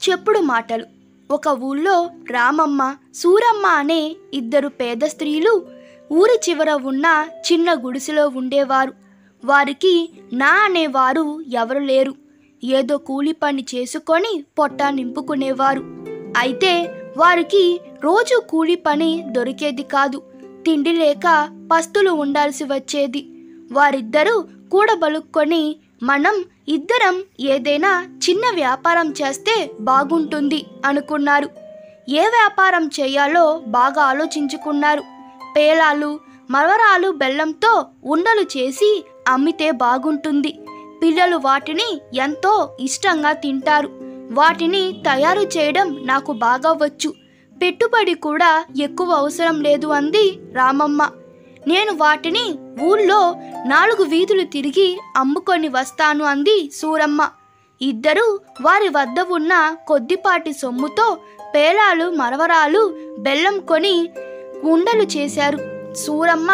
చెప్పుడు మాటలు. ఒక ఊళ్ళో రామమ్మ, సూరమ్మ అనే ఇద్దరు పేద స్త్రీలు ఊరి చివర ఉన్న చిన్న గుడిసెలో ఉండేవారు. వారికి నా అనేవారు ఎవరు లేరు. ఏదో కూలి పని చేసుకొని పొట్ట నింపుకునేవారు. అయితే వారికి రోజు కూలి పని దొరికేది కాదు. తిండి లేక పస్తులు ఉండాల్సి వచ్చేది. వారిద్దరూ కూడబలుక్కొని మనం ఇద్దరం ఏదైనా చిన్న వ్యాపారం చేస్తే బాగుంటుంది అనుకున్నారు. ఏ వ్యాపారం చేయాలో బాగా ఆలోచించుకున్నారు. పేలాలు, మరవరాలు బెల్లంతో ఉండలు చేసి అమ్మితే బాగుంటుంది. పిల్లలు వాటిని ఎంతో ఇష్టంగా తింటారు. వాటిని తయారు చేయడం నాకు బాగా వచ్చు. పెట్టుబడి కూడా ఎక్కువ అవసరం లేదు అంది రామమ్మ. నేను వాటిని ఊళ్ళో 4 వీధులు తిరిగి అమ్ముకొని వస్తాను అంది సూరమ్మ. ఇద్దరూ వారి వద్ద ఉన్న కొద్దిపాటి సొమ్ముతో పేలాలు, మరవరాలు, బెల్లం కొని ఉండలు చేశారు. సూరమ్మ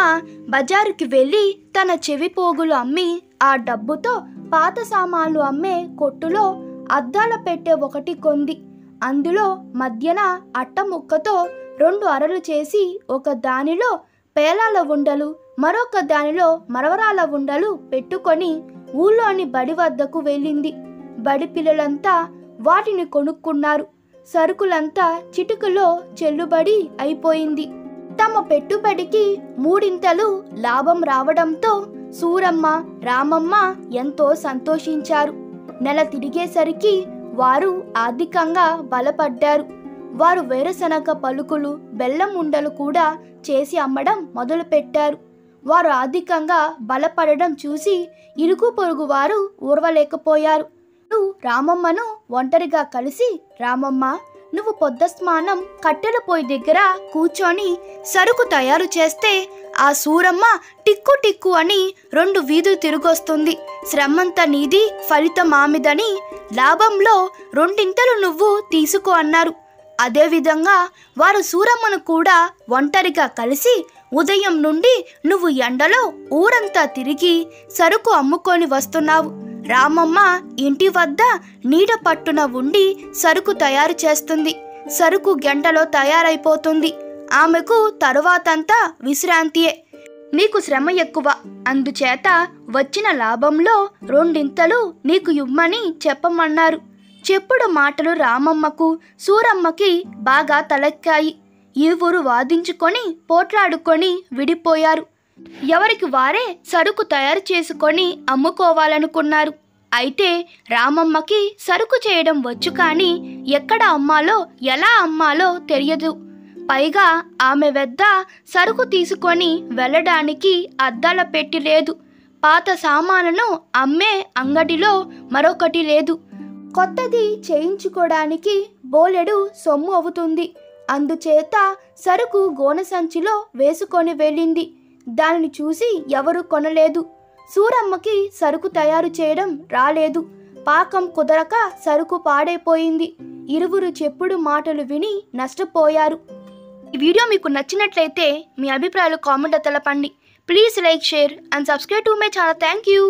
బజారుకి వెళ్ళి తన చెవి పోగులు అమ్మి ఆ డబ్బుతో పాత సామాన్లు అమ్మే కొట్టులో అద్దాల పెట్టె ఒకటి కొంది. అందులో మధ్యన అట్ట ముక్కతో 2 అరలు చేసి ఒక దానిలో పేలాల ఉండలు, మరొక దానిలో మరవరాల ఉండలు పెట్టుకొని ఊళ్ళోని బడి వద్దకు వెళ్ళింది. బడి పిల్లలంతా వాటిని కొనుక్కున్నారు. సరుకులంతా చిటికలో చెల్లుబడి అయిపోయింది. తమ పెట్టుబడికి 3 లాభం రావడంతో సూరమ్మ, రామమ్మ ఎంతో సంతోషించారు. నెల తిరిగేసరికి వారు ఆర్థికంగా బలపడ్డారు. వారు వేరుశనగ పలుకులు, బెల్లం ఉండలు కూడా చేసి అమ్మడం మొదలుపెట్టారు. వారు ఆర్థికంగా బలపడడం చూసి ఇరుగు పొరుగు వారు ఊర్వలేకపోయారు. రామమ్మను ఒంటరిగా కలిసి, రామమ్మ, నువ్వు పొద్దస్మానం కట్టెల పొయ్యి దగ్గర కూర్చొని సరుకు తయారు చేస్తే ఆ సూరమ్మ టిక్కు టిక్కు అని 2 వీధులు తిరిగొస్తుంది. శ్రమంతా నీది, ఫలితం ఆమెదని. లాభంలో 2 నువ్వు తీసుకో అన్నారు. అదేవిధంగా వారు సూరమ్మను కూడా ఒంటరిగా కలిసి, ఉదయం నుండి నువ్వు ఎండలో ఊరంతా తిరిగి సరుకు అమ్ముకొని వస్తున్నావు. రామమ్మ ఇంటి వద్ద నీడ పట్టున ఉండి సరుకు తయారు చేస్తుంది. సరుకు గంటలో తయారైపోతుంది. ఆమెకు తరువాతంతా విశ్రాంతియే. నీకు శ్రమ ఎక్కువ. అందుచేత వచ్చిన లాభంలో 2 నీకు ఇమ్మని చెప్పమన్నారు. చెప్పుడు మాటలు రామమ్మకు, సూరమ్మకి బాగా తలెక్కాయి. ఇరువురు వాదించుకొని పోట్లాడుకొని విడిపోయారు. ఎవరికి వారే సరుకు తయారు చేసుకొని అమ్ముకోవాలనుకున్నారు. అయితే రామమ్మకి సరుకు చేయడం వచ్చు, కానీ ఎక్కడ అమ్మాలో ఎలా అమ్మాలో తెలియదు. పైగా ఆమె వద్ద సరుకు తీసుకొని వెళ్ళడానికి అద్దాల పెట్టి లేదు. పాత సామానును అమ్మే అంగడిలో మరొకటి లేదు. కొత్తది చేయించుకోవడానికి బోలెడు సొమ్ము అవుతుంది. అందుచేత సరుకు గోనె సంచిలో వేసుకొని వెళ్ళింది. దానిని చూసి ఎవరు కొనలేదు. సూరమ్మకి సరుకు తయారు చేయడం రాలేదు. పాకం కుదరక సరుకు పాడైపోయింది. ఇరువురు చెప్పుడు మాటలు విని నష్టపోయారు. ఈ వీడియో మీకు నచ్చినట్లయితే మీ అభిప్రాయాలు కామెంట్లో తెలపండి. Please like, share and subscribe to my channel. Thank you.